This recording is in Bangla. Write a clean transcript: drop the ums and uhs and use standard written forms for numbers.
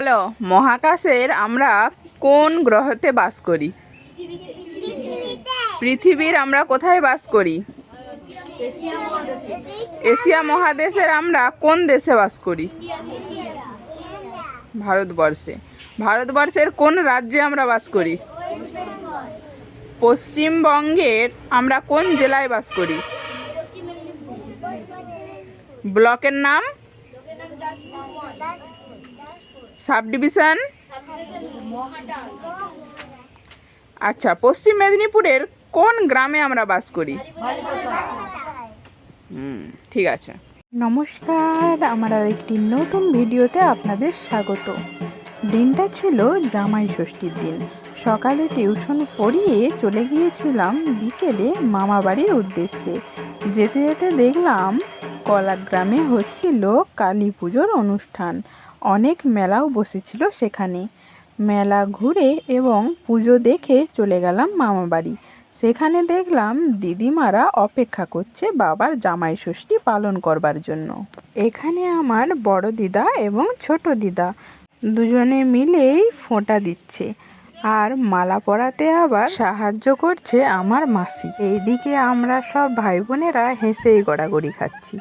বলো, মহাকাশের আমরা কোন গ্রহতে বাস করি? পৃথিবীর আমরা কোথায় বাস করি? এশিয়া মহাদেশের আমরা কোন দেশে বাস করি? ভারতবর্ষে। ভারতবর্ষের কোন রাজ্যে আমরা বাস করি? পশ্চিমবঙ্গের আমরা কোন জেলায় বাস করি? ব্লকের নাম? Sub division? আচ্ছা, পশ্চিম মেদিনীপুরের কোন গ্রামে আমরা বাস করি? ঠিক আছে। নমস্কার, আমার আরেকটি নতুন ভিডিওতে আপনাদের স্বাগত। দিনটা ছিল জামাই ষষ্ঠীর দিন। সকালে টিউশন পড়িয়ে চলে গিয়েছিলাম বিকেলে মামা বাড়ির উদ্দেশ্যে। যেতে যেতে দেখলাম কলাগ্রামে হচ্ছিল কালী পুজোর অনুষ্ঠান। অনেক মেলাও বসেছিল সেখানে। মেলা ঘুরে এবং পুজো দেখে চলে গেলাম মামা বাড়ি। সেখানে দেখলাম দিদিমারা অপেক্ষা করছে বাবার জামাই ষষ্ঠী পালন করবার জন্য। এখানে আমার বড় দিদা এবং ছোট দিদা দুজনে মিলেই ফোঁটা দিচ্ছে, আর মালা পরাতে আবার সাহায্য করছে আমার মাসি। এইদিকে আমরা সব ভাই বোনেরা হেসেই গড়াগড়ি খাচ্ছি।